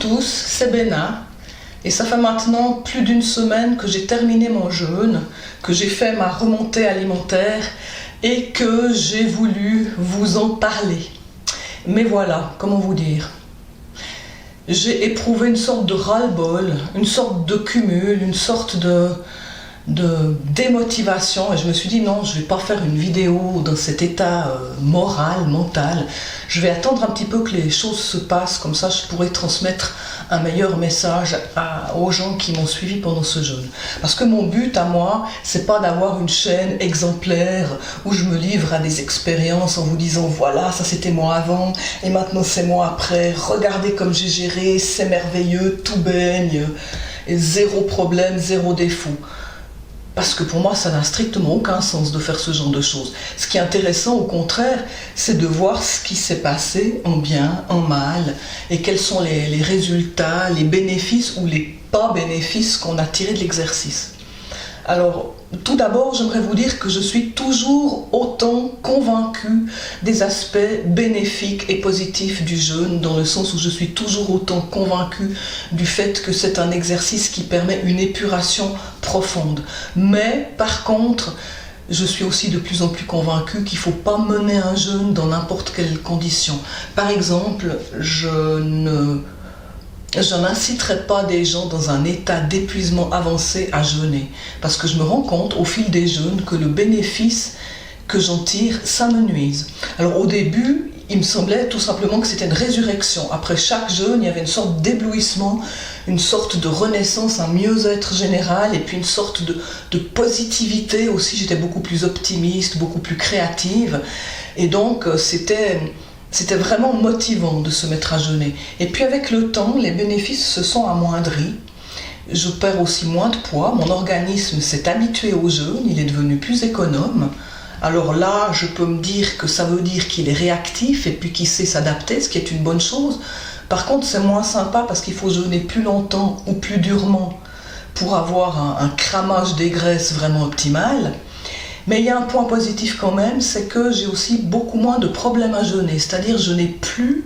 tous, c'est Béna et ça fait maintenant plus d'une semaine que j'ai terminé mon jeûne, que j'ai fait ma remontée alimentaire et que j'ai voulu vous en parler. Mais voilà, comment vous dire, j'ai éprouvé une sorte de ras-le-bol, une sorte de cumul, une sorte de démotivation et je me suis dit non, je vais pas faire une vidéo dans cet état moral, mental. Je vais attendre un petit peu que les choses se passent, comme ça je pourrai transmettre un meilleur message aux gens qui m'ont suivi pendant ce jeûne. Parce que mon but à moi, c'est pas d'avoir une chaîne exemplaire où je me livre à des expériences en vous disant voilà, ça c'était moi avant et maintenant c'est moi après, regardez comme j'ai géré, c'est merveilleux, tout baigne, et zéro problème, zéro défaut. Parce que pour moi, ça n'a strictement aucun sens de faire ce genre de choses. Ce qui est intéressant, au contraire, c'est de voir ce qui s'est passé en bien, en mal, et quels sont les résultats, les bénéfices ou les pas bénéfices qu'on a tirés de l'exercice. Alors, tout d'abord, j'aimerais vous dire que je suis toujours autant convaincue des aspects bénéfiques et positifs du jeûne, dans le sens où je suis toujours autant convaincue du fait que c'est un exercice qui permet une épuration profonde. Mais, par contre, je suis aussi de plus en plus convaincue qu'il ne faut pas mener un jeûne dans n'importe quelles conditions. Par exemple, je n'inciterai pas des gens dans un état d'épuisement avancé à jeûner, parce que je me rends compte au fil des jeûnes que le bénéfice que j'en tire, ça me nuise. Alors au début, il me semblait tout simplement que c'était une résurrection. Après chaque jeûne, il y avait une sorte d'éblouissement, une sorte de renaissance, un mieux-être général, et puis une sorte de positivité aussi. J'étais beaucoup plus optimiste, beaucoup plus créative, et donc c'était vraiment motivant de se mettre à jeûner. Et puis avec le temps, les bénéfices se sont amoindris. Je perds aussi moins de poids, mon organisme s'est habitué au jeûne, il est devenu plus économe. Alors là, je peux me dire que ça veut dire qu'il est réactif et puis qu'il sait s'adapter, ce qui est une bonne chose. Par contre, c'est moins sympa parce qu'il faut jeûner plus longtemps ou plus durement pour avoir un cramage des graisses vraiment optimal. Mais il y a un point positif quand même, c'est que j'ai aussi beaucoup moins de problèmes à jeûner. C'est-à-dire je n'ai plus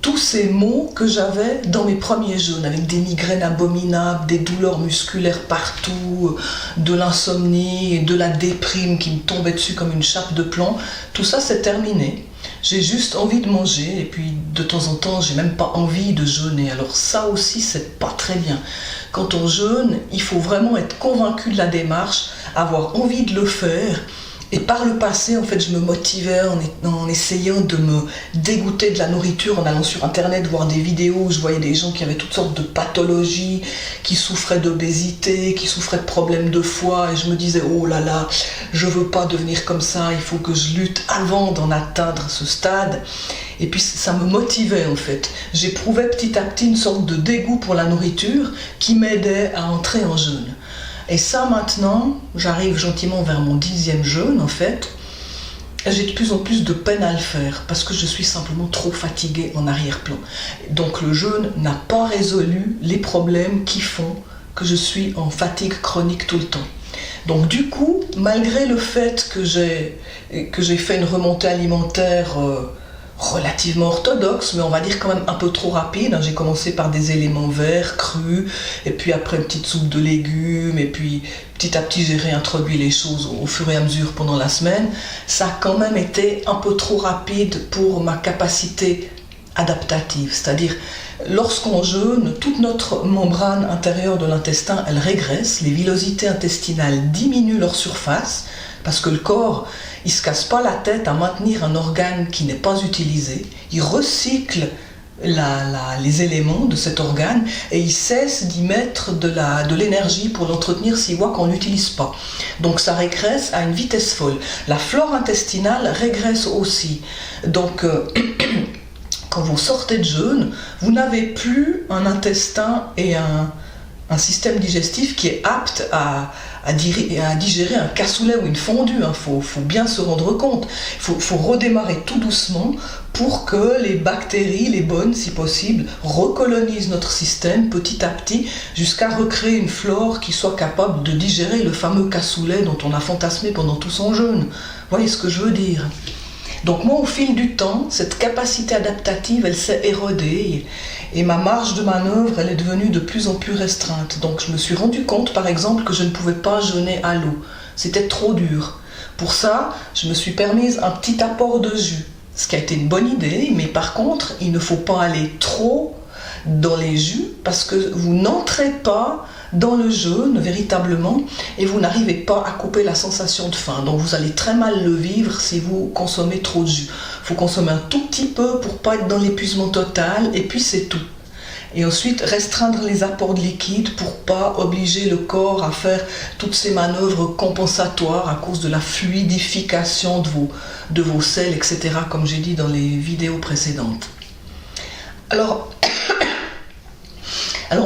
tous ces maux que j'avais dans mes premiers jeûnes, avec des migraines abominables, des douleurs musculaires partout, de l'insomnie, de la déprime qui me tombait dessus comme une chape de plomb. Tout ça, c'est terminé. J'ai juste envie de manger et puis de temps en temps, j'ai même pas envie de jeûner. Alors ça aussi, c'est pas très bien. Quand on jeûne, il faut vraiment être convaincu de la démarche, avoir envie de le faire. Et par le passé, en fait, je me motivais en essayant de me dégoûter de la nourriture, en allant sur Internet voir des vidéos où je voyais des gens qui avaient toutes sortes de pathologies, qui souffraient d'obésité, qui souffraient de problèmes de foie, et je me disais, oh là là, je veux pas devenir comme ça, il faut que je lutte avant d'en atteindre ce stade. Et puis ça me motivait en fait. J'éprouvais petit à petit une sorte de dégoût pour la nourriture qui m'aidait à entrer en jeûne. Et ça maintenant, j'arrive gentiment vers mon 10e jeûne en fait, j'ai de plus en plus de peine à le faire parce que je suis simplement trop fatiguée en arrière-plan. Donc le jeûne n'a pas résolu les problèmes qui font que je suis en fatigue chronique tout le temps. Donc du coup, malgré le fait que j'ai fait une remontée alimentaire relativement orthodoxe, mais on va dire quand même un peu trop rapide. J'ai commencé par des éléments verts, crus, et puis après une petite soupe de légumes, et puis petit à petit j'ai réintroduit les choses au fur et à mesure pendant la semaine. Ça a quand même été un peu trop rapide pour ma capacité adaptative, c'est-à-dire lorsqu'on jeûne, toute notre membrane intérieure de l'intestin, elle régresse, les villosités intestinales diminuent leur surface, parce que le corps, il ne se casse pas la tête à maintenir un organe qui n'est pas utilisé, il recycle les éléments de cet organe et il cesse d'y mettre de l'énergie pour l'entretenir s'il voit qu'on n'utilise pas. Donc ça régresse à une vitesse folle. La flore intestinale régresse aussi. Donc quand vous sortez de jeûne, vous n'avez plus un intestin et un système digestif qui est apte à digérer un cassoulet ou une fondue. Faut bien se rendre compte. Faut redémarrer tout doucement pour que les bactéries, les bonnes si possible, recolonisent notre système petit à petit jusqu'à recréer une flore qui soit capable de digérer le fameux cassoulet dont on a fantasmé pendant tout son jeûne. Vous voyez ce que je veux dire ? Donc moi, au fil du temps, cette capacité adaptative, elle s'est érodée et ma marge de manœuvre, elle est devenue de plus en plus restreinte. Donc je me suis rendu compte, par exemple, que je ne pouvais pas jeûner à l'eau. C'était trop dur. Pour ça, je me suis permise un petit apport de jus, ce qui a été une bonne idée, mais par contre, il ne faut pas aller trop dans les jus parce que vous n'entrez pas dans le jeûne véritablement et vous n'arrivez pas à couper la sensation de faim. Donc vous allez très mal le vivre si vous consommez trop de jus. Il faut consommer un tout petit peu pour ne pas être dans l'épuisement total et puis c'est tout. Et ensuite restreindre les apports de liquide pour ne pas obliger le corps à faire toutes ces manœuvres compensatoires à cause de la fluidification de vos selles, etc. comme j'ai dit dans les vidéos précédentes. Alors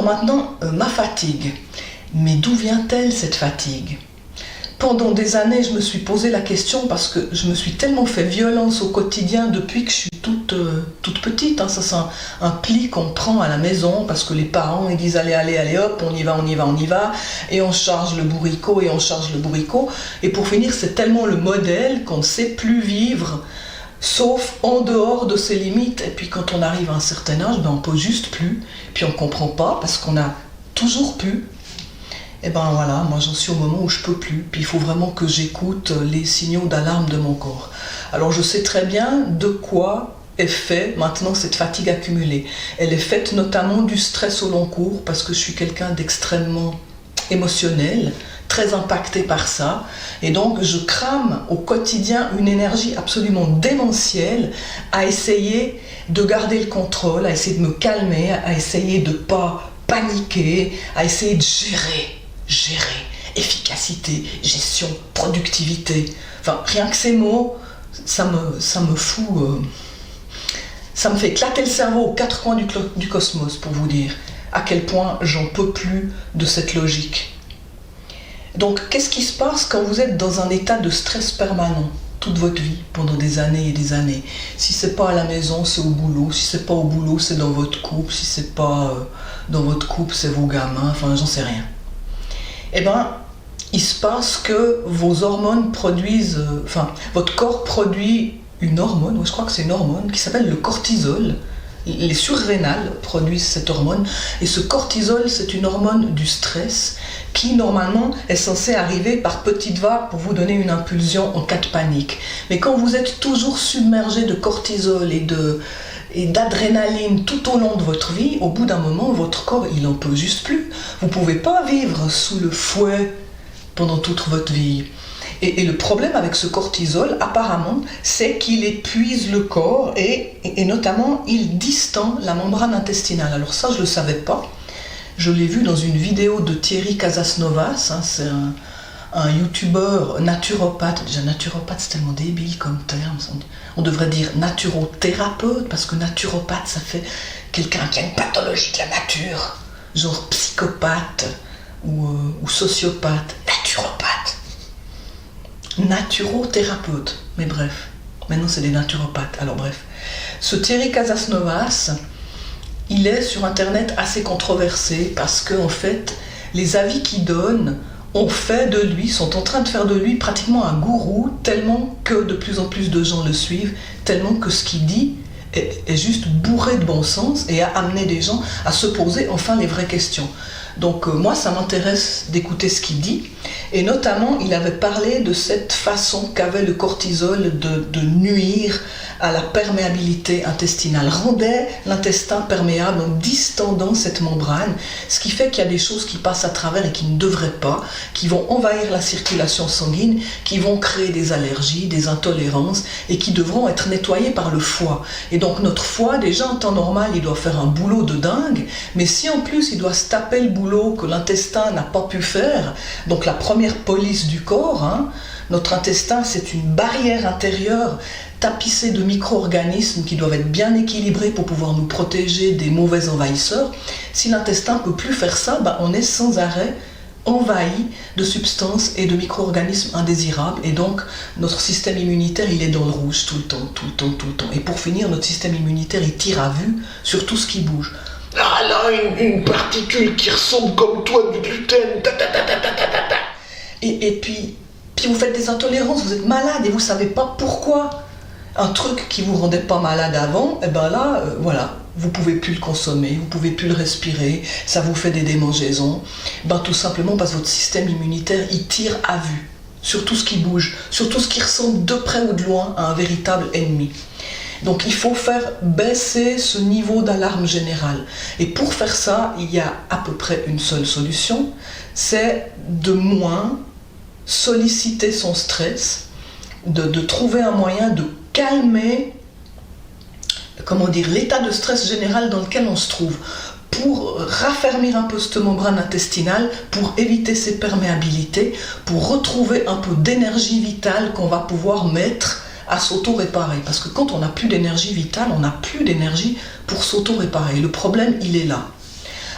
maintenant, ma fatigue. Mais d'où vient-elle cette fatigue? Pendant des années, je me suis posé la question parce que je me suis tellement fait violence au quotidien depuis que je suis toute petite. Hein. Ça, c'est un pli qu'on prend à la maison parce que les parents ils disent allez hop, on y va. Et on charge le bourricot Et pour finir, c'est tellement le modèle qu'on ne sait plus vivre sauf en dehors de ses limites. Et puis quand on arrive à un certain âge, on ne peut juste plus. Puis on ne comprend pas parce qu'on a toujours pu. Et ben voilà, moi j'en suis au moment où je ne peux plus. Puis il faut vraiment que j'écoute les signaux d'alarme de mon corps. Alors je sais très bien de quoi est fait maintenant cette fatigue accumulée. Elle est faite notamment du stress au long cours parce que je suis quelqu'un d'extrêmement émotionnel, très impacté par ça, et donc je crame au quotidien une énergie absolument démentielle à essayer de garder le contrôle, à essayer de me calmer, à essayer de ne pas paniquer, à essayer de gérer, efficacité, gestion, productivité, enfin rien que ces mots, ça me fout, ça me fait éclater le cerveau aux quatre coins du cosmos pour vous dire à quel point j'en peux plus de cette logique. Donc, qu'est-ce qui se passe quand vous êtes dans un état de stress permanent toute votre vie, pendant des années et des années? Si c'est pas à la maison, c'est au boulot. Si c'est pas au boulot, c'est dans votre couple. Si c'est pas dans votre couple, c'est vos gamins. Enfin, j'en sais rien. Eh ben, il se passe que vos hormones produisent... votre corps produit une hormone, je crois que c'est une hormone, qui s'appelle le cortisol. Les surrénales produisent cette hormone. Et ce cortisol, c'est une hormone du stress qui, normalement, est censée arriver par petites vagues pour vous donner une impulsion en cas de panique. Mais quand vous êtes toujours submergé de cortisol et d'adrénaline tout au long de votre vie, au bout d'un moment, votre corps, il n'en peut juste plus. Vous ne pouvez pas vivre sous le fouet pendant toute votre vie. Et le problème avec ce cortisol, apparemment, c'est qu'il épuise le corps et notamment, il distend la membrane intestinale. Alors ça, je ne le savais pas. Je l'ai vu dans une vidéo de Thierry Casasnovas. Hein, c'est un youtubeur naturopathe. Déjà, naturopathe, c'est tellement débile comme terme. On devrait dire naturothérapeute, parce que naturopathe, ça fait quelqu'un qui a une pathologie de la nature. Genre psychopathe ou sociopathe. Naturopathe. Naturothérapeute, mais bref, maintenant c'est des naturopathes, alors bref. Ce Thierry Casasnovas, il est sur internet assez controversé parce que en fait, les avis qu'il donne sont en train de faire de lui pratiquement un gourou, tellement que de plus en plus de gens le suivent, tellement que ce qu'il dit est juste bourré de bon sens et a amené des gens à se poser enfin les vraies questions. Donc moi, ça m'intéresse d'écouter ce qu'il dit. Et notamment, il avait parlé de cette façon qu'avait le cortisol de nuire à la perméabilité intestinale. Rendait l'intestin perméable en distendant cette membrane, ce qui fait qu'il y a des choses qui passent à travers et qui ne devraient pas, qui vont envahir la circulation sanguine, qui vont créer des allergies, des intolérances et qui devront être nettoyées par le foie. Et donc notre foie, déjà en temps normal, il doit faire un boulot de dingue, mais si en plus il doit se taper le boulot que l'intestin n'a pas pu faire, donc la première police du corps, hein, notre intestin, c'est une barrière intérieure tapissée de micro-organismes qui doivent être bien équilibrés pour pouvoir nous protéger des mauvais envahisseurs. Si l'intestin ne peut plus faire ça, on est sans arrêt envahi de substances et de micro-organismes indésirables, et donc notre système immunitaire, il est dans le rouge tout le temps. Et pour finir, notre système immunitaire, il tire à vue sur tout ce qui bouge. Ah là, une particule qui ressemble comme toi du gluten. Et puis vous faites des intolérances, vous êtes malade et vous ne savez pas pourquoi. un truc qui vous rendait pas malade avant, et ben là, voilà, vous pouvez plus le consommer, vous pouvez plus le respirer, ça vous fait des démangeaisons. Ben tout simplement parce que votre système immunitaire, il tire à vue sur tout ce qui bouge, sur tout ce qui ressemble de près ou de loin à un véritable ennemi. Donc il faut faire baisser ce niveau d'alarme générale. Et pour faire ça, il y a à peu près une seule solution, c'est de moins solliciter son stress, de trouver un moyen de calmer, l'état de stress général dans lequel on se trouve, pour raffermir un peu cette membrane intestinale, pour éviter ses perméabilités, pour retrouver un peu d'énergie vitale qu'on va pouvoir mettre à s'auto-réparer. Parce que quand on n'a plus d'énergie vitale, on n'a plus d'énergie pour s'auto-réparer. Le problème, il est là.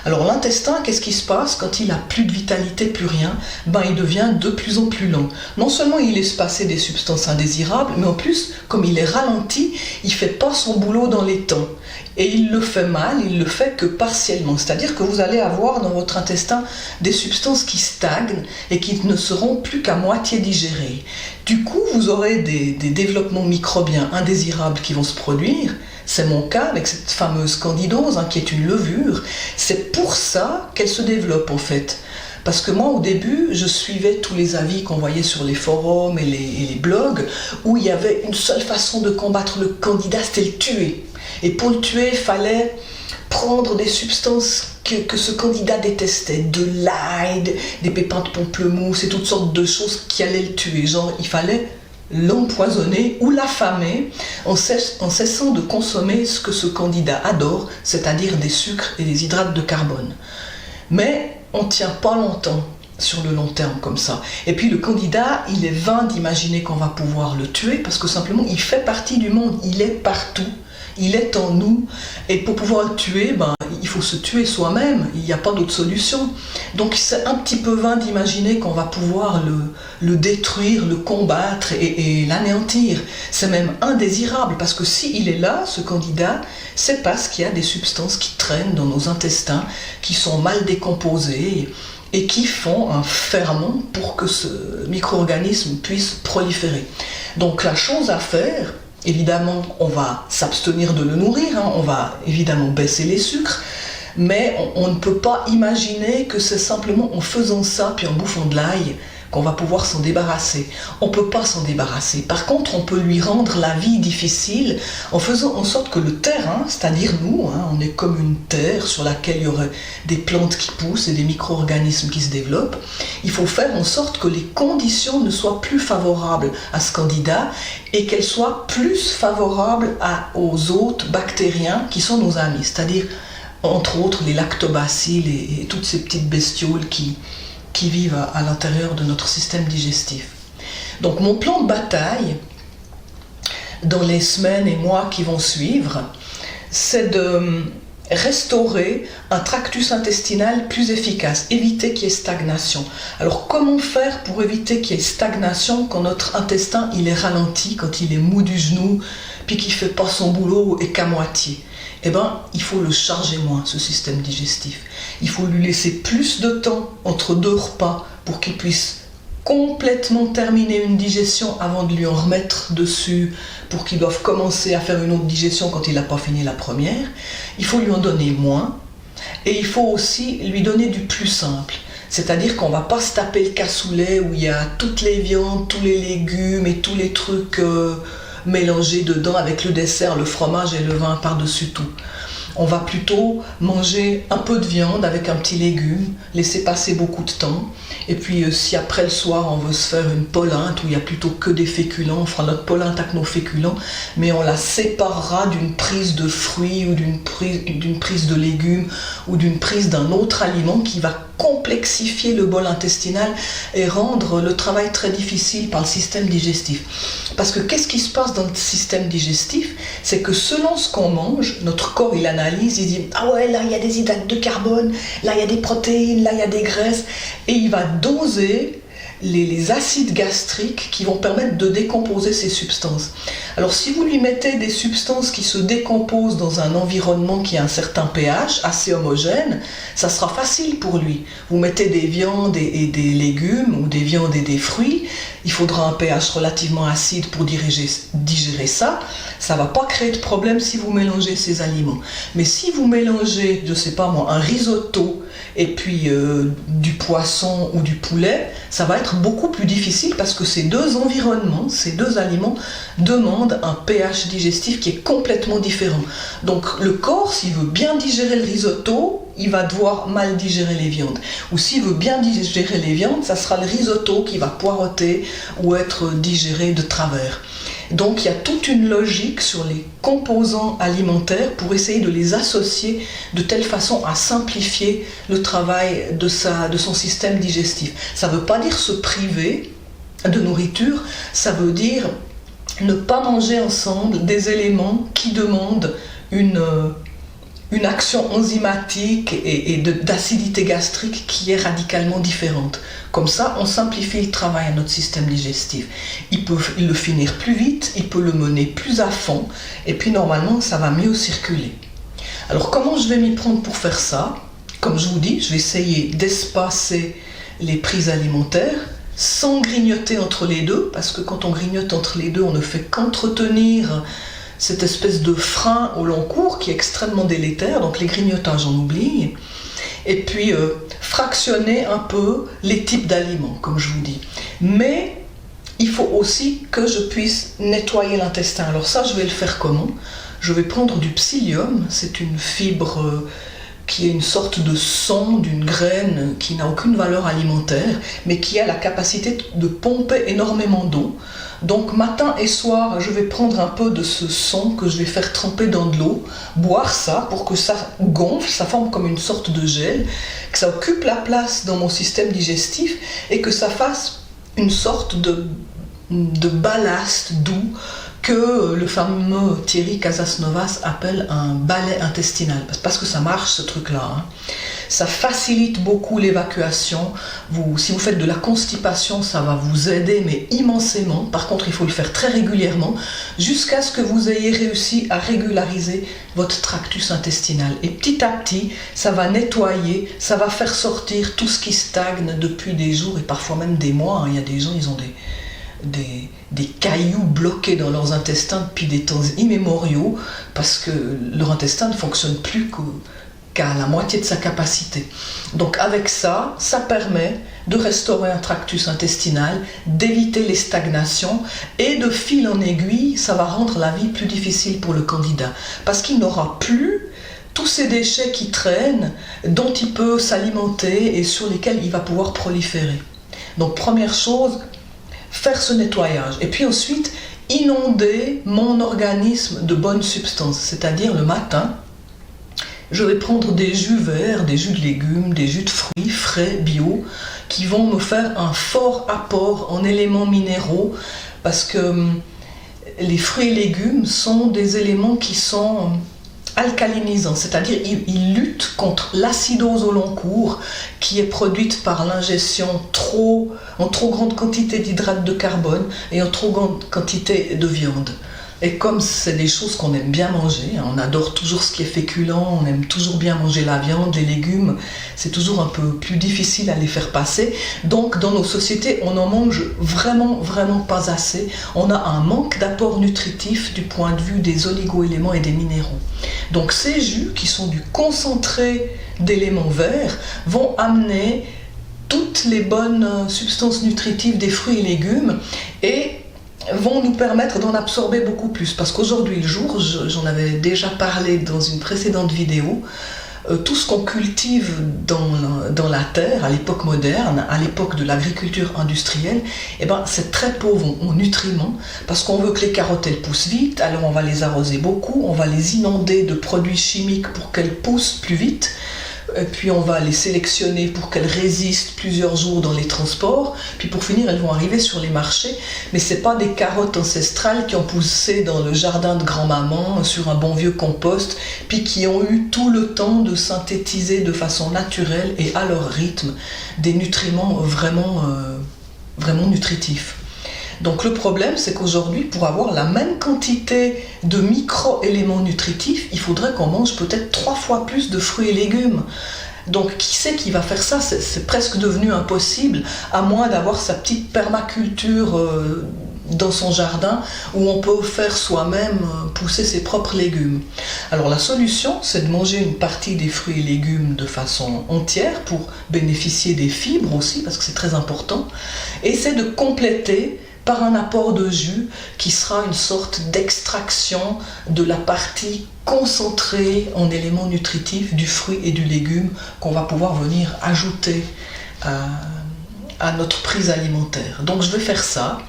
Alors l'intestin, qu'est-ce qui se passe quand il n'a plus de vitalité, plus rien? Il devient de plus en plus lent. Non seulement il laisse passer des substances indésirables, mais en plus, comme il est ralenti, il ne fait pas son boulot dans les temps. Et il le fait mal, il le fait que partiellement. C'est-à-dire que vous allez avoir dans votre intestin des substances qui stagnent et qui ne seront plus qu'à moitié digérées. Du coup, vous aurez des développements microbiens indésirables qui vont se produire. C'est mon cas avec cette fameuse candidose, qui est une levure. C'est pour ça qu'elle se développe en fait. Parce que moi, au début, je suivais tous les avis qu'on voyait sur les forums et les blogs, où il y avait une seule façon de combattre le candida, c'était le tuer. Et pour le tuer, il fallait prendre des substances que ce candida détestait, de l'ail, des pépins de pamplemousse et toutes sortes de choses qui allaient le tuer. Genre, il fallait l'empoisonner ou l'affamer en cessant de consommer ce que ce candida adore, c'est-à-dire des sucres et des hydrates de carbone. Mais on ne tient pas longtemps sur le long terme comme ça. Et puis le candida, il est vain d'imaginer qu'on va pouvoir le tuer parce que simplement il fait partie du monde, il est partout. Il est en nous, et pour pouvoir le tuer, il faut se tuer soi-même, il n'y a pas d'autre solution. Donc c'est un petit peu vain d'imaginer qu'on va pouvoir le détruire, le combattre et l'anéantir. C'est même indésirable, parce que s'il est là, ce candida, c'est parce qu'il y a des substances qui traînent dans nos intestins, qui sont mal décomposées, et qui font un ferment pour que ce micro-organisme puisse proliférer. Donc la chose à faire, évidemment, on va s'abstenir de le nourrir, on va évidemment baisser les sucres, mais on ne peut pas imaginer que c'est simplement en faisant ça, puis en bouffant de l'ail, qu'on va pouvoir s'en débarrasser. On ne peut pas s'en débarrasser. Par contre, on peut lui rendre la vie difficile en faisant en sorte que le terrain, c'est-à-dire nous, on est comme une terre sur laquelle il y aurait des plantes qui poussent et des micro-organismes qui se développent. Il faut faire en sorte que les conditions ne soient plus favorables à ce candidat et qu'elles soient plus favorables aux hôtes bactériens qui sont nos amis, c'est-à-dire entre autres les lactobacilles et toutes ces petites bestioles qui vivent à l'intérieur de notre système digestif. Donc mon plan de bataille, dans les semaines et mois qui vont suivre, c'est de restaurer un tractus intestinal plus efficace, éviter qu'il y ait stagnation. Alors comment faire pour éviter qu'il y ait stagnation quand notre intestin il est ralenti, quand il est mou du genou, puis qu'il ne fait pas son boulot et qu'à moitié? Il faut le charger moins, ce système digestif. Il faut lui laisser plus de temps entre deux repas pour qu'il puisse complètement terminer une digestion avant de lui en remettre dessus pour qu'il doive commencer à faire une autre digestion quand il n'a pas fini la première. Il faut lui en donner moins et il faut aussi lui donner du plus simple. C'est-à-dire qu'on ne va pas se taper le cassoulet où il y a toutes les viandes, tous les légumes et tous les trucs mélangés dedans avec le dessert, le fromage et le vin par-dessus tout. On va plutôt manger un peu de viande avec un petit légume, laisser passer beaucoup de temps. Et puis si après le soir on veut se faire une polinte où il n'y a plutôt que des féculents, on fera notre polinte avec nos féculents, mais on la séparera d'une prise de fruits ou d'une prise de légumes ou d'une prise d'un autre aliment qui va complexifier le bol intestinal et rendre le travail très difficile par le système digestif. Parce que qu'est-ce qui se passe dans le système digestif? C'est que selon ce qu'on mange, notre corps il analyse, il dit « Ah ouais, là il y a des hydrates de carbone, là il y a des protéines, là il y a des graisses » et il va doser les acides gastriques qui vont permettre de décomposer ces substances. Alors si vous lui mettez des substances qui se décomposent dans un environnement qui a un certain pH assez homogène, ça sera facile pour lui. Vous mettez des viandes et des légumes ou des viandes et des fruits, il faudra un pH relativement acide pour digérer ça. Ça ne va pas créer de problème si vous mélangez ces aliments. Mais si vous mélangez, je ne sais pas moi, un risotto et puis du poisson ou du poulet, ça va être beaucoup plus difficile parce que ces deux environnements, ces deux aliments demandent un pH digestif qui est complètement différent. Donc le corps, s'il veut bien digérer le risotto, il va devoir mal digérer les viandes. Ou s'il veut bien digérer les viandes, ça sera le risotto qui va poireauter ou être digéré de travers. Donc il y a toute une logique sur les composants alimentaires pour essayer de les associer de telle façon à simplifier le travail de son système digestif. Ça ne veut pas dire se priver de nourriture, ça veut dire ne pas manger ensemble des éléments qui demandent une action enzymatique et d'acidité gastrique qui est radicalement différente. Comme ça, on simplifie le travail à notre système digestif. Il peut le finir plus vite, il peut le mener plus à fond, et puis normalement, ça va mieux circuler. Alors, comment je vais m'y prendre pour faire ça? Comme je vous dis, je vais essayer d'espacer les prises alimentaires, sans grignoter entre les deux, parce que quand on grignote entre les deux, on ne fait qu'entretenir cette espèce de frein au long cours qui est extrêmement délétère, donc les grignotages on oublie, et puis fractionner un peu les types d'aliments, comme je vous dis. Mais il faut aussi que je puisse nettoyer l'intestin. Alors ça, je vais le faire comment? Je vais prendre du psyllium, c'est une fibre qui est une sorte de son d'une graine qui n'a aucune valeur alimentaire, mais qui a la capacité de pomper énormément d'eau. Donc matin et soir, je vais prendre un peu de ce son que je vais faire tremper dans de l'eau, boire ça pour que ça gonfle, ça forme comme une sorte de gel, que ça occupe la place dans mon système digestif et que ça fasse une sorte de ballast doux que le fameux Thierry Casasnovas appelle un balai intestinal, parce que ça marche ce truc-là, hein. Ça facilite beaucoup l'évacuation. Si vous faites de la constipation, ça va vous aider, mais immensément. Par contre, il faut le faire très régulièrement, jusqu'à ce que vous ayez réussi à régulariser votre tractus intestinal. Et petit à petit, ça va nettoyer, ça va faire sortir tout ce qui stagne depuis des jours et parfois même des mois, hein. Il y a des gens, ils ont des cailloux bloqués dans leurs intestins depuis des temps immémoriaux parce que leur intestin ne fonctionne plus qu'à la moitié de sa capacité. Donc avec ça, ça permet de restaurer un tractus intestinal, d'éviter les stagnations et de fil en aiguille, ça va rendre la vie plus difficile pour le candidat parce qu'il n'aura plus tous ces déchets qui traînent, dont il peut s'alimenter et sur lesquels il va pouvoir proliférer. Donc première chose, faire ce nettoyage. Et puis ensuite, inonder mon organisme de bonnes substances. C'est-à-dire le matin, je vais prendre des jus verts, des jus de légumes, des jus de fruits frais, bio, qui vont me faire un fort apport en éléments minéraux, parce que les fruits et légumes sont des éléments qui sont alcalinisants, c'est-à-dire ils luttent contre l'acidose au long cours qui est produite par l'ingestion en trop grande quantité d'hydrates de carbone et en trop grande quantité de viande. Et comme c'est des choses qu'on aime bien manger, on adore toujours ce qui est féculent, on aime toujours bien manger la viande, les légumes, c'est toujours un peu plus difficile à les faire passer. Donc dans nos sociétés, on en mange vraiment, vraiment pas assez. On a un manque d'apport nutritif du point de vue des oligo-éléments et des minéraux. Donc ces jus, qui sont du concentré d'éléments verts, vont amener toutes les bonnes substances nutritives des fruits et légumes et vont nous permettre d'en absorber beaucoup plus. Parce qu'aujourd'hui le jour, j'en avais déjà parlé dans une précédente vidéo, tout ce qu'on cultive dans la terre à l'époque moderne, à l'époque de l'agriculture industrielle, c'est très pauvre en nutriments, parce qu'on veut que les carottes elles poussent vite, alors on va les arroser beaucoup, on va les inonder de produits chimiques pour qu'elles poussent plus vite, et puis on va les sélectionner pour qu'elles résistent plusieurs jours dans les transports, puis pour finir elles vont arriver sur les marchés, mais c'est pas des carottes ancestrales qui ont poussé dans le jardin de grand-maman sur un bon vieux compost, puis qui ont eu tout le temps de synthétiser de façon naturelle et à leur rythme des nutriments vraiment nutritifs. Donc le problème, c'est qu'aujourd'hui, pour avoir la même quantité de micro-éléments nutritifs, il faudrait qu'on mange peut-être 3 fois plus de fruits et légumes. Donc qui c'est qui va faire ça? C'est presque devenu impossible, à moins d'avoir sa petite permaculture dans son jardin, où on peut faire soi-même pousser ses propres légumes. Alors la solution, c'est de manger une partie des fruits et légumes de façon entière pour bénéficier des fibres aussi, parce que c'est très important, et c'est de compléter par un apport de jus qui sera une sorte d'extraction de la partie concentrée en éléments nutritifs du fruit et du légume qu'on va pouvoir venir ajouter à notre prise alimentaire. Donc je vais faire ça.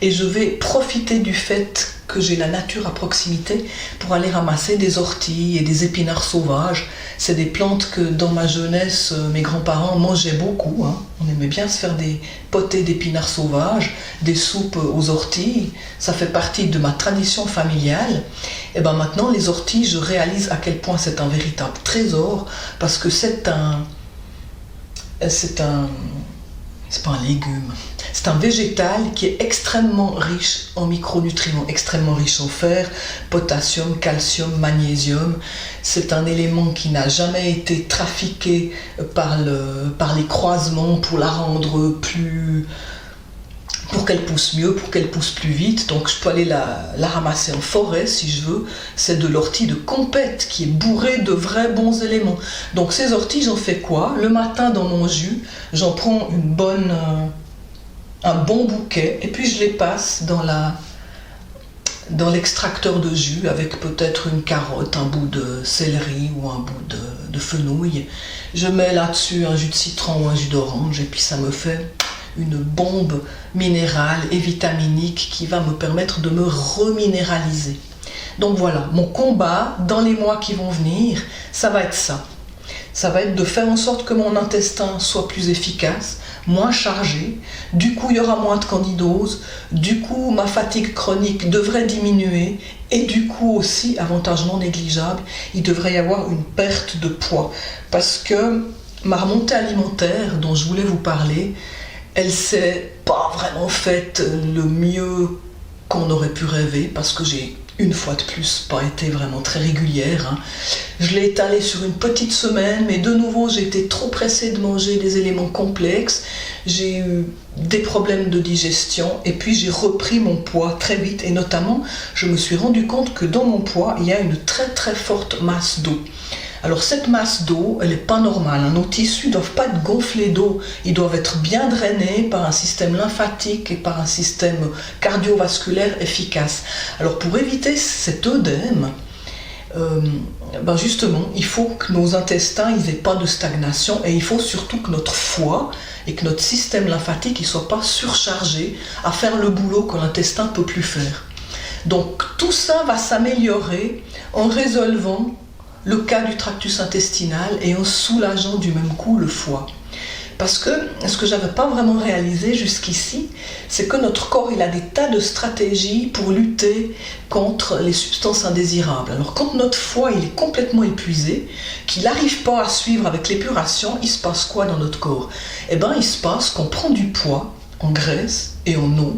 Et je vais profiter du fait que j'ai la nature à proximité pour aller ramasser des orties et des épinards sauvages. C'est des plantes que dans ma jeunesse, mes grands-parents mangeaient beaucoup. On aimait bien se faire des potées d'épinards sauvages, des soupes aux orties. Ça fait partie de ma tradition familiale. Et bien maintenant, les orties, je réalise à quel point c'est un véritable trésor, parce que c'est pas un légume. C'est un végétal qui est extrêmement riche en micronutriments, extrêmement riche en fer, potassium, calcium, magnésium. C'est un élément qui n'a jamais été trafiqué par les croisements pour la rendre pour qu'elle pousse mieux, pour qu'elle pousse plus vite. Donc je peux aller la ramasser en forêt si je veux. C'est de l'ortie de compète qui est bourrée de vrais bons éléments. Donc ces orties, j'en fais quoi? Le matin dans mon jus, j'en prends un bon bouquet et puis je les passe dans l'extracteur de jus avec peut-être une carotte, un bout de céleri ou un bout de fenouil. Je mets là-dessus un jus de citron ou un jus d'orange et puis ça me fait une bombe minérale et vitaminique qui va me permettre de me reminéraliser. Donc voilà, mon combat dans les mois qui vont venir, ça va être ça. Ça va être de faire en sorte que mon intestin soit plus efficace, moins chargé. Du coup, il y aura moins de candidose. Du coup, ma fatigue chronique devrait diminuer. Et du coup aussi, avantage non négligeable, il devrait y avoir une perte de poids. Parce que ma remontée alimentaire dont je voulais vous parler, elle s'est pas vraiment faite le mieux qu'on aurait pu rêver, parce que j'ai une fois de plus pas été vraiment très régulière. Je l'ai étalée sur une petite semaine, mais de nouveau j'ai été trop pressée de manger des éléments complexes. J'ai eu des problèmes de digestion et puis j'ai repris mon poids très vite, et notamment je me suis rendu compte que dans mon poids il y a une très très forte masse d'eau. Alors cette masse d'eau, elle n'est pas normale. Nos tissus ne doivent pas être gonflés d'eau. Ils doivent être bien drainés par un système lymphatique et par un système cardiovasculaire efficace. Alors pour éviter cet œdème, justement, il faut que nos intestins n'aient pas de stagnation, et il faut surtout que notre foie et que notre système lymphatique ne soit pas surchargé à faire le boulot que l'intestin ne peut plus faire. Donc tout ça va s'améliorer en résolvant le cas du tractus intestinal et en soulageant du même coup le foie. Parce que ce que je n'avais pas vraiment réalisé jusqu'ici, c'est que notre corps il a des tas de stratégies pour lutter contre les substances indésirables. Alors quand notre foie il est complètement épuisé, qu'il n'arrive pas à suivre avec l'épuration, il se passe quoi dans notre corps? Eh bien il se passe qu'on prend du poids en graisse et en eau.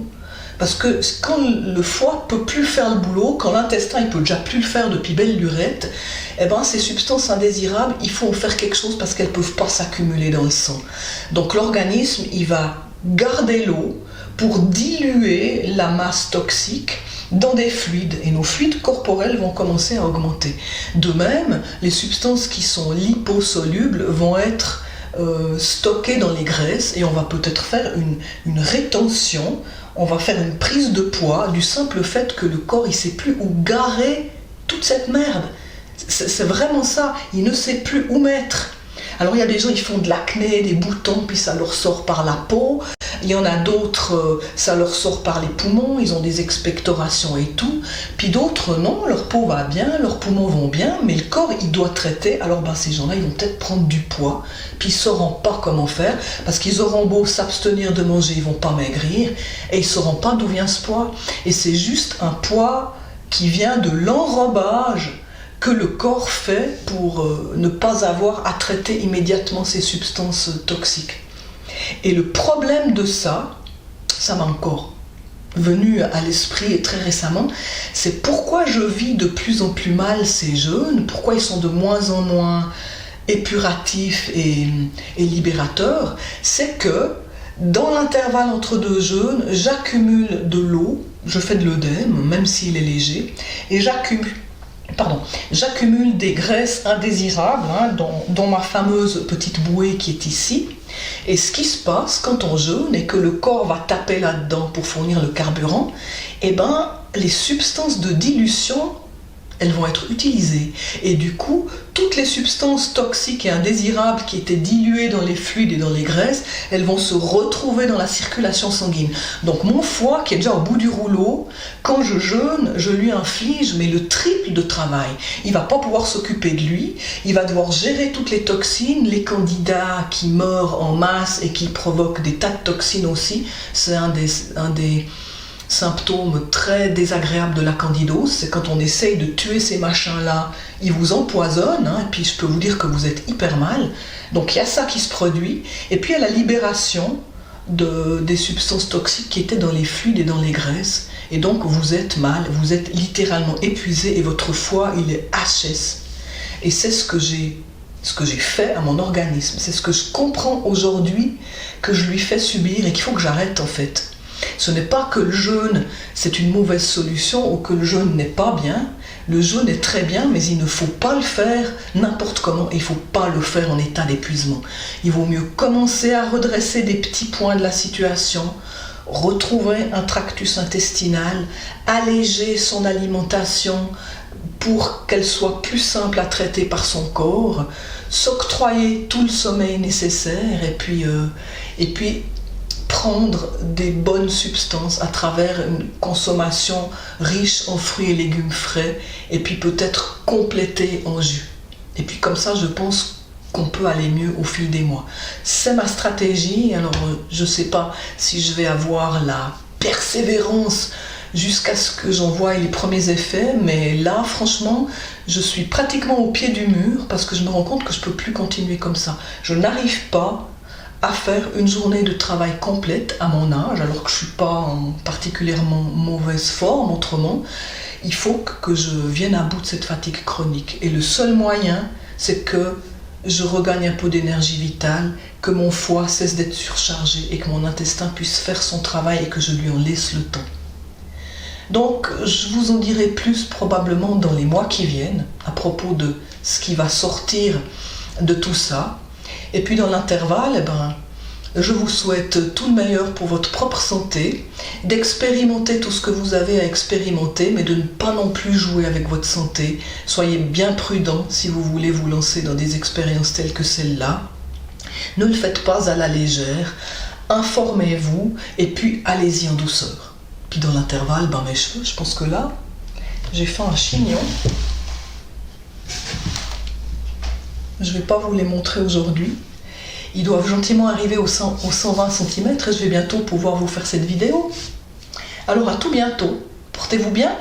Parce que quand le foie ne peut plus faire le boulot, quand l'intestin ne peut déjà plus le faire depuis belle lurette, eh ben, ces substances indésirables, il faut en faire quelque chose parce qu'elles ne peuvent pas s'accumuler dans le sang. Donc l'organisme, il va garder l'eau pour diluer la masse toxique dans des fluides, et nos fluides corporels vont commencer à augmenter. De même, les substances qui sont liposolubles vont être stockées dans les graisses, et on va peut-être faire une rétention. On va faire une prise de poids du simple fait que le corps il ne sait plus où garer toute cette merde. C'est vraiment ça, il ne sait plus où mettre. Alors il y a des gens, ils font de l'acné, des boutons, puis ça leur sort par la peau. Il y en a d'autres, ça leur sort par les poumons, ils ont des expectorations et tout. Puis d'autres, non, leur peau va bien, leurs poumons vont bien, mais le corps, il doit traiter. Alors ces gens-là, ils vont peut-être prendre du poids, puis ils ne sauront pas comment faire, parce qu'ils auront beau s'abstenir de manger, ils ne vont pas maigrir, et ils ne sauront pas d'où vient ce poids. Et c'est juste un poids qui vient de l'enrobage que le corps fait pour ne pas avoir à traiter immédiatement ces substances toxiques. Et le problème de ça m'a encore venu à l'esprit et très récemment, c'est pourquoi je vis de plus en plus mal ces jeunes, pourquoi ils sont de moins en moins épuratif et libérateur, c'est que dans l'intervalle entre deux jeûnes, j'accumule de l'eau, je fais de l'œdème, même s'il est léger, et j'accumule des graisses indésirables, dont ma fameuse petite bouée qui est ici. Et ce qui se passe quand on jeûne et que le corps va taper là-dedans pour fournir le carburant, les substances de dilution, elles vont être utilisées. Et du coup, toutes les substances toxiques et indésirables qui étaient diluées dans les fluides et dans les graisses, elles vont se retrouver dans la circulation sanguine. Donc mon foie, qui est déjà au bout du rouleau, quand je jeûne, je lui inflige le triple de travail. Il ne va pas pouvoir s'occuper de lui, il va devoir gérer toutes les toxines, les candidats qui meurent en masse et qui provoquent des tas de toxines aussi. C'est un des symptôme très désagréable de la candidose, c'est quand on essaye de tuer ces machins-là, ils vous empoisonnent, et puis je peux vous dire que vous êtes hyper mal. Donc il y a ça qui se produit, et puis il y a la libération des substances toxiques qui étaient dans les fluides et dans les graisses, et donc vous êtes mal, vous êtes littéralement épuisé, et votre foie, il est HS. Et c'est ce que j'ai fait à mon organisme, c'est ce que je comprends aujourd'hui, que je lui fais subir, et qu'il faut que j'arrête en fait. Ce n'est pas que le jeûne, c'est une mauvaise solution ou que le jeûne n'est pas bien. Le jeûne est très bien, mais il ne faut pas le faire n'importe comment. Il ne faut pas le faire en état d'épuisement. Il vaut mieux commencer à redresser des petits points de la situation, retrouver un tractus intestinal, alléger son alimentation pour qu'elle soit plus simple à traiter par son corps, s'octroyer tout le sommeil nécessaire et puis prendre des bonnes substances à travers une consommation riche en fruits et légumes frais et puis peut-être compléter en jus. Et puis comme ça, je pense qu'on peut aller mieux au fil des mois. C'est ma stratégie, alors je ne sais pas si je vais avoir la persévérance jusqu'à ce que j'en voie les premiers effets, mais là, franchement, je suis pratiquement au pied du mur parce que je me rends compte que je ne peux plus continuer comme ça. Je n'arrive pas à faire une journée de travail complète à mon âge, alors que je ne suis pas en particulièrement mauvaise forme autrement. Il faut que je vienne à bout de cette fatigue chronique. Et le seul moyen, c'est que je regagne un peu d'énergie vitale, que mon foie cesse d'être surchargé et que mon intestin puisse faire son travail et que je lui en laisse le temps. Donc, je vous en dirai plus probablement dans les mois qui viennent, à propos de ce qui va sortir de tout ça. Et puis dans l'intervalle, je vous souhaite tout le meilleur pour votre propre santé, d'expérimenter tout ce que vous avez à expérimenter, mais de ne pas non plus jouer avec votre santé. Soyez bien prudent si vous voulez vous lancer dans des expériences telles que celle-là. Ne le faites pas à la légère, informez-vous et puis allez-y en douceur. Puis dans l'intervalle, mes cheveux, je pense que là, j'ai fait un chignon. Je ne vais pas vous les montrer aujourd'hui. Ils doivent gentiment arriver aux 120 cm et je vais bientôt pouvoir vous faire cette vidéo. Alors à tout bientôt. Portez-vous bien.